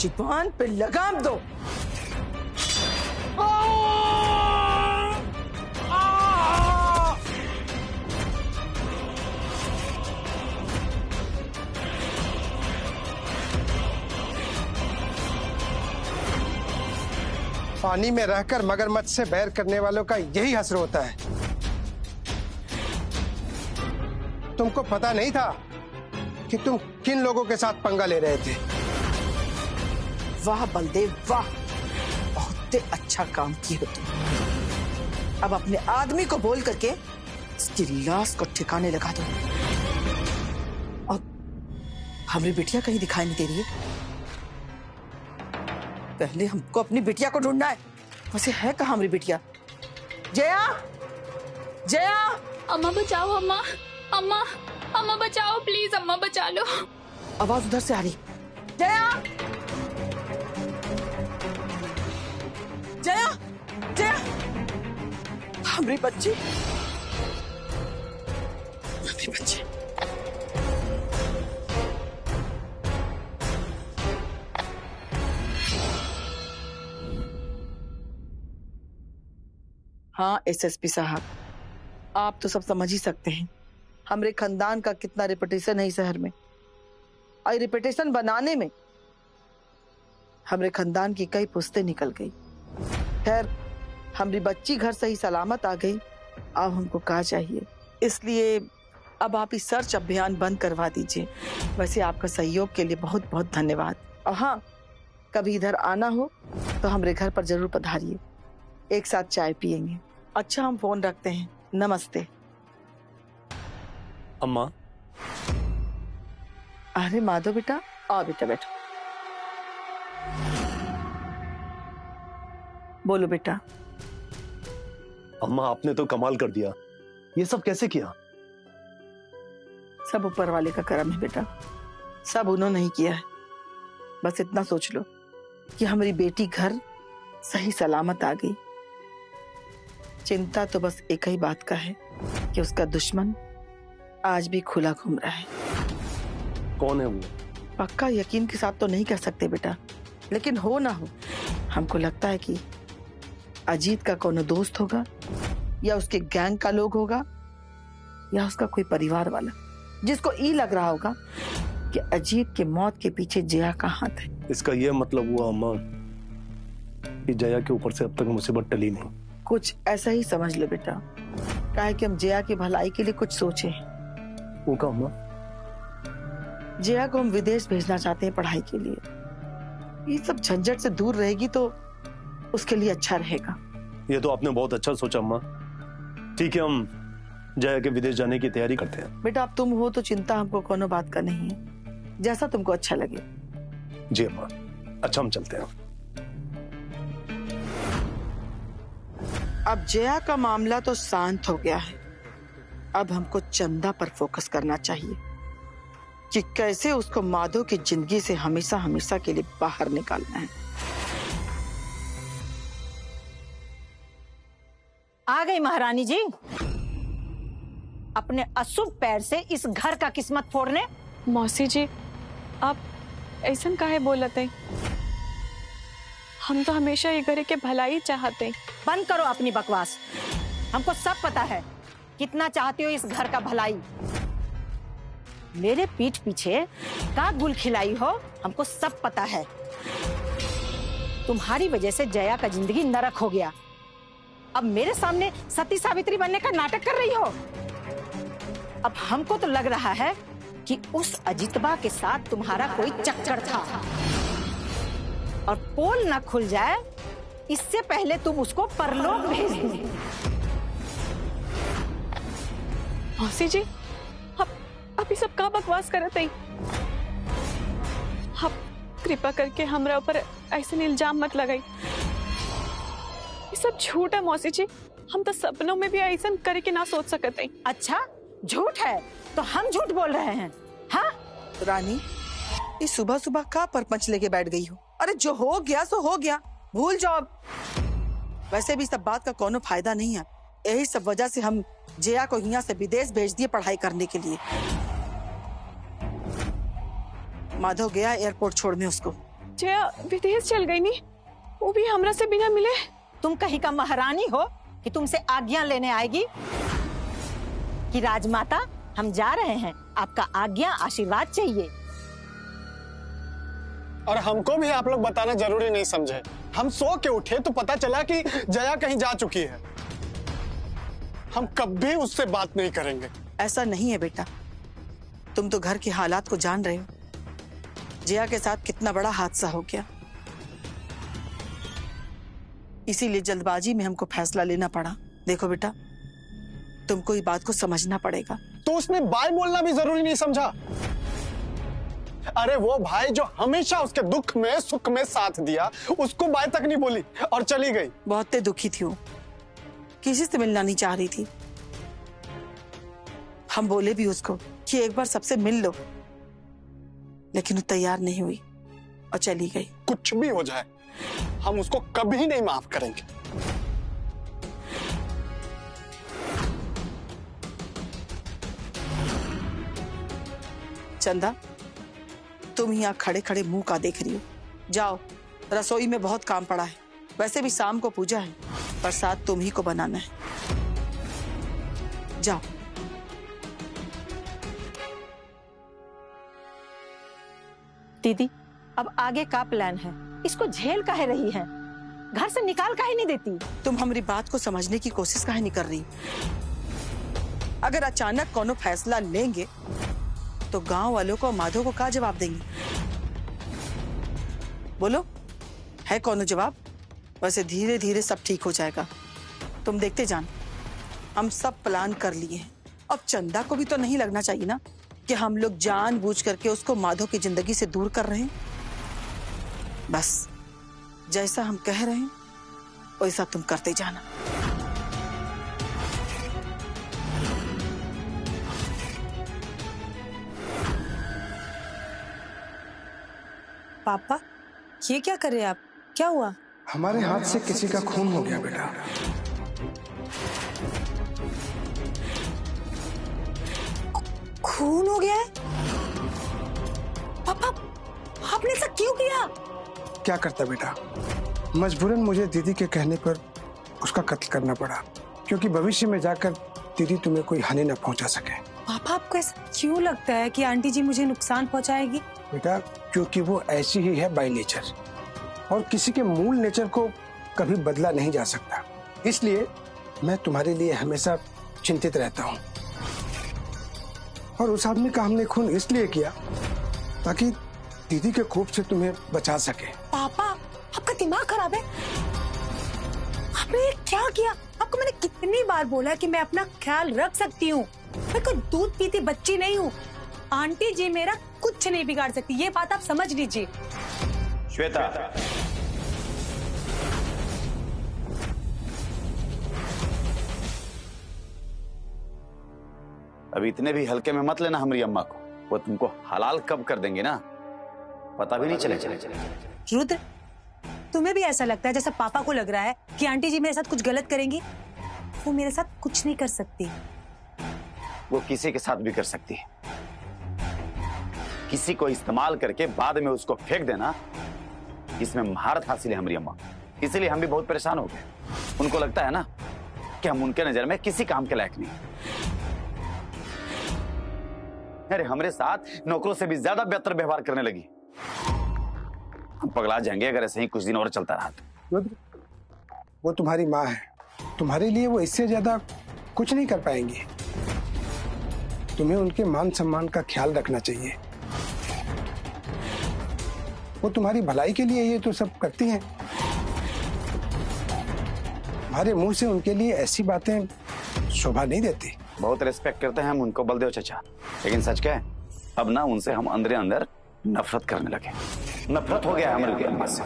जुबान पे लगाम दो। पानी में रहकर मगरमच्छ से बैर करने वालों का यही हश्र होता है। तुमको पता नहीं था कि तुम किन लोगों के साथ पंगा ले रहे थे। वाह बलदेव वाह, बहुत अच्छा काम किए हो तुम। अब अपने आदमी को बोल करके इसकी लाश को ठिकाने लगा दो। और हमारी बिटिया कहीं दिखाई नहीं दे रही है। पहले हमको अपनी बिटिया को ढूंढना है। वैसे है कहाँ हमारी बिटिया? जया, जया, अम्मा बचाओ, अम्मा अम्मा अम्मा बचाओ प्लीज, अम्मा बचा लो। आवाज उधर से आ रही। जया, जया, जया, हमारी बच्ची, हमारी बच्ची। हाँ एसएसपी साहब, आप तो सब समझ ही सकते हैं हमारे खानदान का कितना रेपुटेशन है इस शहर में। और रेपुटेशन बनाने में हमारे खानदान की कई पुश्तें निकल गई। खैर हमारी बच्ची घर सही सलामत आ गई। अब हमको क्या चाहिए, इसलिए अब आप इस सर्च अभियान बंद करवा दीजिए। वैसे आपका सहयोग के लिए बहुत बहुत धन्यवाद। और हाँ, कभी इधर आना हो तो हमारे घर पर जरूर पधारिए, एक साथ चाय पियेंगे। अच्छा हम फोन रखते हैं, नमस्ते। अम्मा। अरे माधव बेटा, आओ बेटा बैठो। बोलो बेटा। अम्मा आपने तो कमाल कर दिया, ये सब कैसे किया? सब ऊपर वाले का करम है बेटा, सब उन्होंने ही किया है। बस इतना सोच लो कि हमारी बेटी घर सही सलामत आ गई। चिंता तो बस एक ही बात का है कि उसका दुश्मन आज भी खुला घूम रहा है। कौन है वो? पक्का यकीन के साथ तो नहीं कह सकते बेटा, लेकिन हो ना हो हमको लगता है कि अजीत का कोनो दोस्त होगा, या उसके गैंग का लोग होगा, या उसका कोई परिवार वाला, जिसको ये लग रहा होगा कि अजीत के मौत के पीछे जया का हाथ है। इसका यह मतलब हुआ अम्मा कि जया के ऊपर से अब तक मुसीबत टली नहीं। कुछ ऐसा ही समझ लो बेटा, काहे कि हम जया की भलाई के लिए कुछ सोचे हैं। वो का अम्मा? जया को हम विदेश भेजना चाहते हैं पढ़ाई के लिए। ये सब झंझट से दूर रहेगी तो उसके लिए अच्छा रहेगा। ये तो आपने बहुत अच्छा सोचा अम्मा। ठीक है, हम जया के विदेश जाने की तैयारी करते हैं। बेटा अब तुम हो तो चिंता हमको कोनो बात का नहीं है, जैसा तुमको अच्छा लगे। जी अम्मा, अच्छा हम चलते हैं। अब जया का मामला तो शांत हो गया है। अब हमको चंदा पर फोकस करना चाहिए कि कैसे उसको माधव की जिंदगी से हमेशा हमेशा के लिए बाहर निकालना है। आ गई महारानी जी, अपने अशुभ पैर से इस घर का किस्मत फोड़ने। मौसी जी, आप ऐसा काहे बोलते? हम तो हमेशा ये घर के भलाई चाहते। बंद करो अपनी बकवास। हमको सब पता है कितना चाहती हो इस घर का भलाई। मेरे पीठ पीछे का गुल खिलाई हो, हमको सब पता है। तुम्हारी वजह से जया का जिंदगी नरक हो गया। अब मेरे सामने सती सावित्री बनने का नाटक कर रही हो। अब हमको तो लग रहा है कि उस अजितबा के साथ तुम्हारा कोई चक्कर था, और पोल ना खुल जाए इससे पहले तुम उसको परलोक भेज दो। मौसी जी, आप ये सब का बकवास करत है? आप कृपा करके हमरा ऊपर ऐसे इल्जाम मत लगाई। ये सब झूठ है मौसी जी, हम तो सपनों में भी ऐसा करे के ना सोच सकते। अच्छा झूठ है तो हम झूठ बोल रहे हैं? हाँ रानी, ये सुबह सुबह का परपंच लेके बैठ गई हो। अरे जो हो गया सो हो गया, भूल जाओ। वैसे भी सब बात का कोनो फायदा नहीं है। यही सब वजह से हम जया को यहाँ से विदेश भेज दिए पढ़ाई करने के लिए। माधव गया एयरपोर्ट छोड़ने उसको। जया विदेश चल गई नी, वो भी हमरा से बिना मिले। तुम कहीं का महारानी हो कि तुमसे आज्ञा लेने आएगी? कि राजमाता हम जा रहे हैं, आपका आज्ञा आशीर्वाद चाहिए। और हमको भी आप लोग बताना जरूरी नहीं समझे। हम सो के उठे तो पता चला कि जया कहीं जा चुकी है। हम कभी उससे बात नहीं करेंगे। ऐसा नहीं है बेटा, तुम तो घर के हालात को जान रहे हो। जया के साथ कितना बड़ा हादसा हो गया, इसीलिए जल्दबाजी में हमको फैसला लेना पड़ा। देखो बेटा, तुमको ये बात को समझना पड़ेगा। तो उसने बाय बोलना भी जरूरी नहीं समझा? अरे वो भाई जो हमेशा उसके दुख में सुख में साथ दिया, उसको बाय तक नहीं बोली और चली गई। बहुत दुखी थी वो, किसी से मिलना नहीं चाह रही थी। हम बोले भी उसको कि एक बार सबसे मिल लो, लेकिन वो तैयार नहीं हुई और चली गई। कुछ भी हो जाए, हम उसको कभी नहीं माफ करेंगे। चंदा, तुम यहाँ खड़े खड़े मुंह का देख रही हो? जाओ, रसोई में बहुत काम पड़ा है। वैसे भी शाम को पूजा है, प्रसाद तुम ही को बनाना है। जाओ। दीदी, अब आगे का प्लान है? इसको झेल काहे रही है? घर से निकाल काहे नहीं देती? तुम हमारी बात को समझने की कोशिश काहे नहीं कर रही? अगर अचानक कोनो फैसला लेंगे तो गांव वालों को, माधव को क्या जवाब देंगे? बोलो, है कोनो जवाब? वैसे धीरे धीरे सब ठीक हो जाएगा, तुम देखते जान। हम सब प्लान कर लिए हैं। अब चंदा को भी तो नहीं लगना चाहिए ना कि हम लोग जानबूझ करके उसको माधव की जिंदगी से दूर कर रहे हैं। बस जैसा हम कह रहे हैं वैसा तुम करते जाना। पापा, ये क्या कर रहे हैं आप? क्या हुआ? हमारे हाथ से किसी का खून हो गया बेटा। खून हो गया है? पापा, आपने ऐसा क्यों किया? क्या करता बेटा, मजबूरन मुझे दीदी के कहने पर उसका कत्ल करना पड़ा, क्योंकि भविष्य में जाकर दीदी तुम्हें कोई हानि न पहुंचा सके। पापा, आपको ऐसा क्यों लगता है कि आंटी जी मुझे नुकसान पहुंचाएगी? बेटा, क्योंकि वो ऐसी ही है बाय नेचर, और किसी के मूल नेचर को कभी बदला नहीं जा सकता। इसलिए मैं तुम्हारे लिए हमेशा चिंतित रहता हूँ। और उस आदमी का हमने खून इसलिए किया ताकि दीदी के कोप से तुम्हें बचा सके। पापा, आपका दिमाग खराब है? आपने ये क्या किया? आपको मैंने कितनी बार बोला कि मैं अपना ख्याल रख सकती हूँ, मैं कोई दूध पीती बच्ची नहीं हूँ। आंटी जी मेरा कुछ नहीं बिगाड़ सकती, ये बात आप समझ लीजिए। श्वेता, अभी इतने भी हल्के में मत लेना हमारी अम्मा को। वो तुमको हलाल कब कर देंगे ना, पता भी नहीं चले। रुद्र, तुम्हें भी ऐसा लगता है जैसा पापा को लग रहा है कि आंटी जी मेरे साथ कुछ गलत करेंगी? वो मेरे साथ कुछ नहीं कर सकती। वो किसी के साथ भी कर सकती है। किसी को इस्तेमाल करके बाद में उसको फेंक देना, इसमें महारत हासिल है हमारी अम्मा। इसीलिए हम भी बहुत परेशान हो गए। उनको लगता है ना कि हम उनके नजर में किसी काम के लायक नहीं। अरे हमारे साथ नौकरों से भी ज्यादा बेहतर व्यवहार करने लगी। हम पगला जाएंगे अगर ऐसे ही कुछ दिन और चलता रहा तो। वो तुम्हारी माँ है, तुम्हारे लिए वो इससे ज्यादा कुछ नहीं कर पाएंगी। तुम्हें उनके मान सम्मान का ख्याल रखना चाहिए। वो तुम्हारी भलाई के लिए ये तो सब करती हैं। हमारे मुंह से उनके लिए ऐसी बातें शोभा नहीं देती। बहुत रिस्पेक्ट करते हैं हम उनको बलदेव चाचा, लेकिन सच क्या है, अब ना उनसे हम अंदर अंदर नफरत करने लगे। नफरत हो गया हमारे अम्मा से।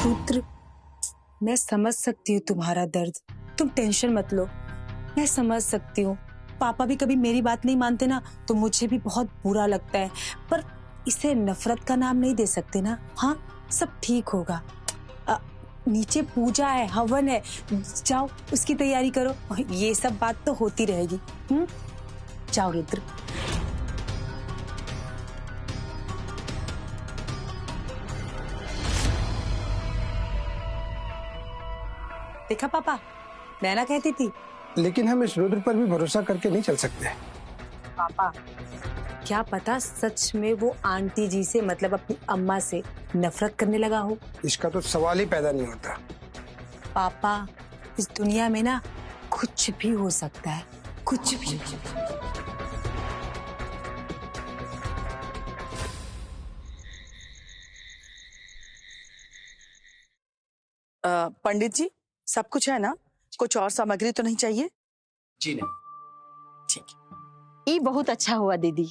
रुद्र, मैं समझ सकती हूँ तुम्हारा दर्द, तुम टेंशन मत लो, मैं समझ सकती हूँ। पापा भी कभी मेरी बात नहीं मानते ना तो मुझे भी बहुत बुरा लगता है, पर इसे नफरत का नाम नहीं दे सकते ना। हाँ, सब ठीक होगा। नीचे पूजा है, हवन है, जाओ उसकी तैयारी करो। ये सब बात तो होती रहेगी। जाओ रुद्र। देखा पापा, मैं ना कहती थी। लेकिन हम इस रुद्र पर भी भरोसा करके नहीं चल सकते। पापा, क्या पता सच में वो आंटी जी से, मतलब अपनी अम्मा से नफरत करने लगा हो। इसका तो सवाल ही पैदा नहीं होता। पापा, इस दुनिया में ना कुछ भी हो सकता है, कुछ भी। पंडित जी, सब कुछ है ना? कुछ और सामग्री तो नहीं चाहिए? जी नहीं। ठीक। ये बहुत अच्छा हुआ दीदी।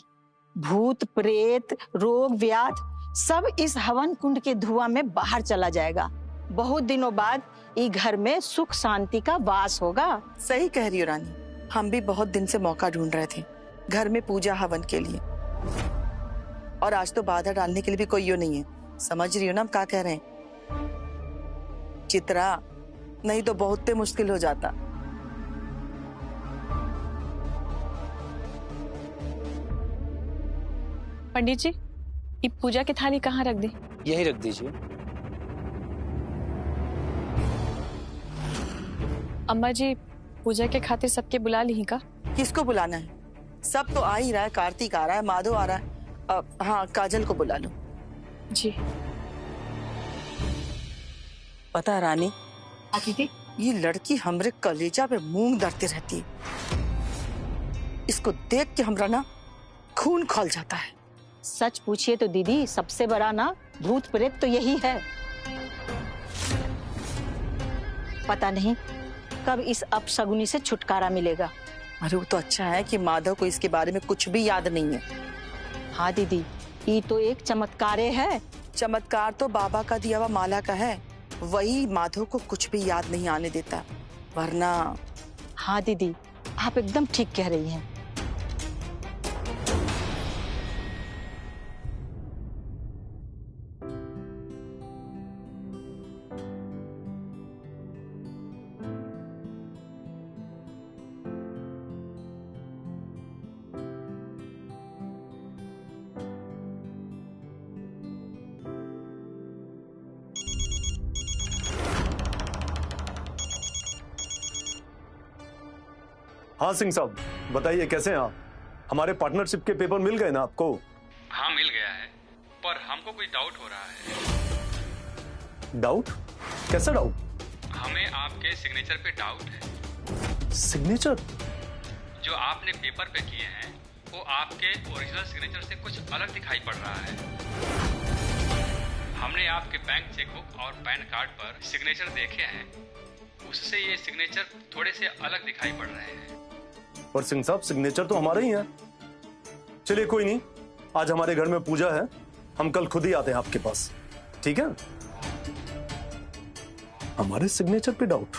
भूत प्रेत रोग व्याध सब इस हवन कुंड के धुआं में बाहर चला जाएगा। बहुत दिनों बाद ये घर में सुख शांति का वास होगा। सही कह रही हो रानी, हम भी बहुत दिन से मौका ढूंढ रहे थे घर में पूजा हवन के लिए, और आज तो बाधा डालने के लिए भी कोई यो नहीं है। समझ रही हो ना हम क्या कह रहे हैं? चित्रा, नहीं तो बहुत मुश्किल हो जाता। पंडित जी, ये पूजा की थाली कहाँ रख दी? यही रख दीजिए। अम्मा जी, पूजा के खातिर सबके बुला ली का? किसको बुलाना है? सब तो आ ही रहा है। कार्तिक आ रहा है, माधव आ रहा है। हाँ, काजल को बुला लो। जी। पता है रानी, दीदी, ये लड़की हमरे कलेजा पे मूंग धरती रहती है। इसको देख के हमरा ना खून खौल जाता है। सच पूछिए तो दीदी, सबसे बड़ा ना भूत प्रेत तो यही है। पता नहीं कब इस अपशगुनी से छुटकारा मिलेगा। अरे वो तो अच्छा है कि माधव को इसके बारे में कुछ भी याद नहीं है। हाँ दीदी, ये तो एक चमत्कार है। चमत्कार तो बाबा का दिया हुआ माला का है, वही माधव को कुछ भी याद नहीं आने देता, वरना। हाँ दीदी, आप एकदम ठीक कह रही हैं। हाँ सिंह साहब, बताइए कैसे हैं आप? हमारे पार्टनरशिप के पेपर मिल गए ना आपको? हाँ मिल गया है, पर हमको कोई डाउट हो रहा है। डाउट? कैसा डाउट? हमें आपके सिग्नेचर पे डाउट है। सिग्नेचर? जो आपने पेपर पे किए हैं वो आपके ओरिजिनल सिग्नेचर से कुछ अलग दिखाई पड़ रहा है। हमने आपके बैंक चेकबुक और पैन कार्ड पर सिग्नेचर देखे हैं, उससे ये सिग्नेचर थोड़े से अलग दिखाई पड़ रहे हैं। पर सिंह साहब, सिग्नेचर तो हमारा ही है। चलिए कोई नहीं, आज हमारे घर में पूजा है, हम कल खुद ही आते हैं आपके पास, ठीक है? हमारे सिग्नेचर पे डाउट?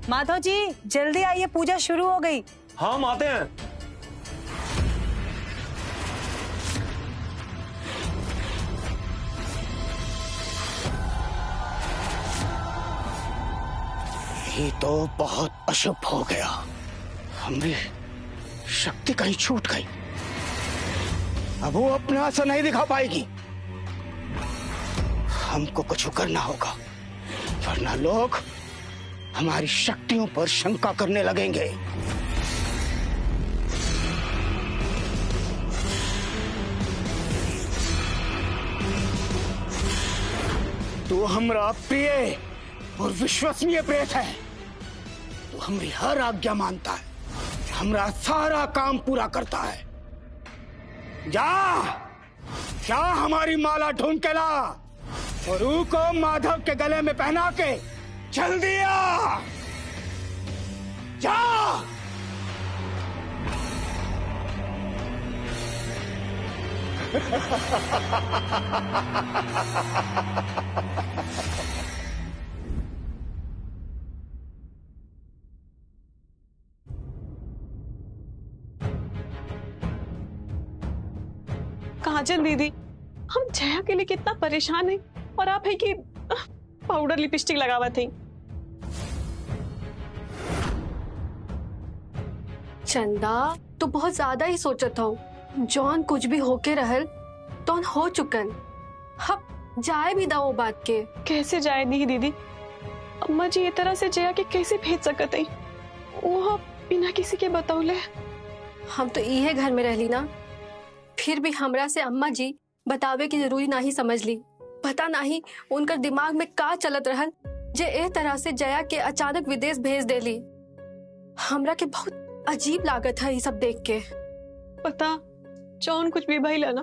माधव जी जल्दी आइए, पूजा शुरू हो गई। हाँ, हम आते हैं। ये तो बहुत अशुभ हो गया। हमारी शक्ति कहीं छूट गई। अब वो अपना असर नहीं दिखा पाएगी। हमको कुछ करना होगा, वरना लोग हमारी शक्तियों पर शंका करने लगेंगे। तू हमारा प्रिय और विश्वसनीय प्रेत है। तू हमारी हर आज्ञा मानता है, हमारा सारा काम पूरा करता है। जा हमारी माला ढूंढ के ला और ऊ को माधव के गले में पहना के जल्दी आ। जा। काजल दीदी, हम जया के लिए कितना परेशान हैं, और आप है कि पाउडर लिपस्टिक लगावा थी। चंदा तो बहुत ज्यादा ही सोचत हो। जॉन कुछ भी होके रहल तो हो चुकन। अब जाए भी दाओ बात के। कैसे जाए दी दीदी? अम्मा जी ये तरह से जया के कैसे भेज सकत है? वो बिना किसी के बतौले। हम तो इहे घर में रहली ना, फिर भी हमरा से अम्मा जी बतावे की जरूरी नहीं समझ ली। पता नहीं उनकर दिमाग में का चलत रहल जे ए तरह से जया के अचानक विदेश भेज देली। हमरा के बहुत अजीब लागत है ये सब देख के। पता जौन कुछ भी भइला ना,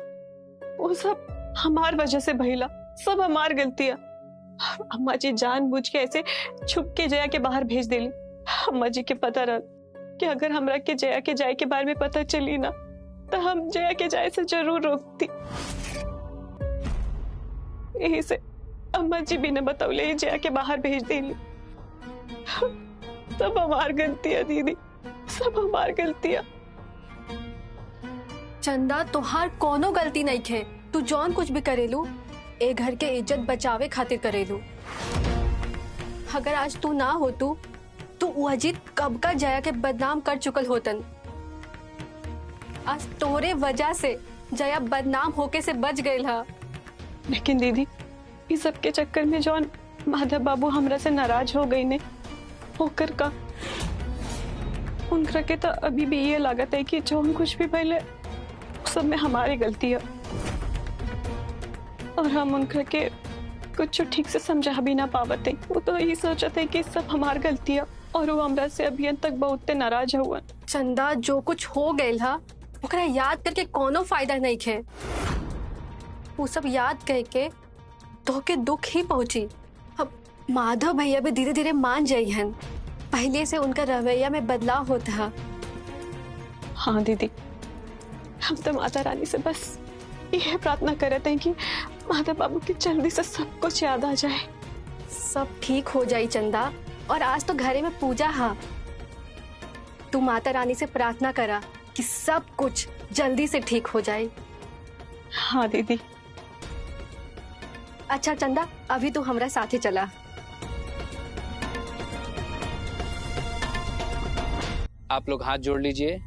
वो सब हमार वजह से भइला, सब हमार गलती है। अम्मा जी जानबूझ के ऐसे छुप के जया के बाहर भेज देली। अम्मा जी के पता रह कि अगर हमरा के जया के जाए के बारे में पता चली ना, तो हम जया के जाए से जरूर रोकती। यही से अम्मा जी बिना बतौले ही जया के बाहर भेज देली। सब हमार गलती है दीदी, सब हमार गलती है। चंदा तुहार कोनो गलती नहीं खे। तू जॉन कुछ भी करेलू ए घर के इज्जत बचावे खातिर करेलू। अगर आज तू ना हो तो अजीत कब का जया के बदनाम कर चुकल होतन। आज तोरे वजह से जया बदनाम होके से बच गई हा। लेकिन दीदी इस सब के चक्कर में जॉन माधव बाबू हमरा से नाराज हो गई ने, होकर का उनका के तो अभी भी ये लागत है कि जॉन कुछ भी पहले सब में हमारी गलती है और हम उनका के कुछ ठीक से समझा भी ना पावते। वो तो यही सोचते कि सब हमार गलती है और वो हमरा से अभी तक बहुत नाराज हुआ। चंदा जो कुछ हो गए हा ओकरा याद करके कोनो फायदा नहीं खे। वो सब याद करके तो के दुख ही पहुंची। अब माधव भैया भी धीरे धीरे मान जाइहन। पहले से उनका रवैया में बदलाव होता है। हाँ दीदी, हम तो माता रानी से बस यह प्रार्थना करते हैं कि माधव बाबू की जल्दी से सब कुछ याद आ जाए। सब ठीक हो जाए चंदा। और आज तो घरे में पूजा है। तू माता रानी से प्रार्थना करा कि सब कुछ जल्दी से ठीक हो जाए। हाँ दीदी। अच्छा चंदा, अभी तू हमरा साथे चला। आप लोग हाथ जोड़ लीजिए।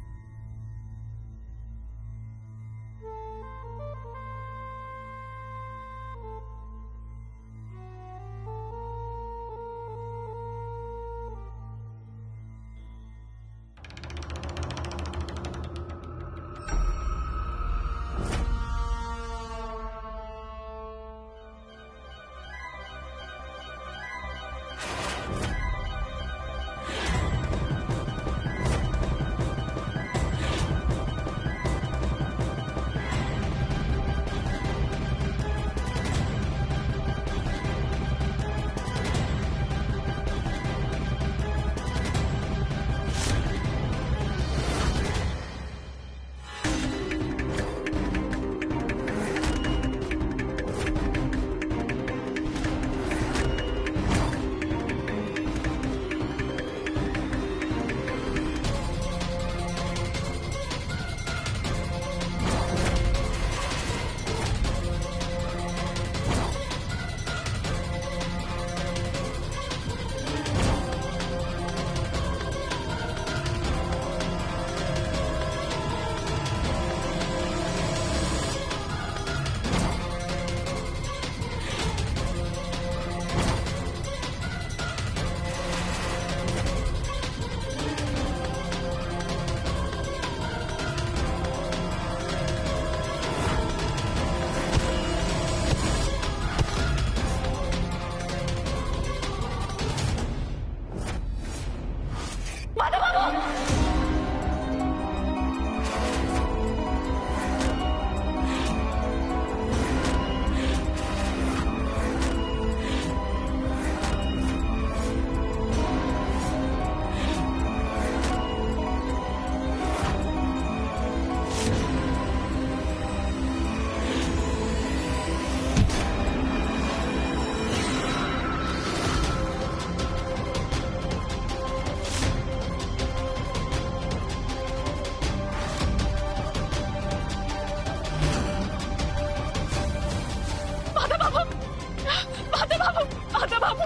बाबू,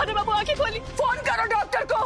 अरे बाबू आंखें खोली। फोन करो डॉक्टर को।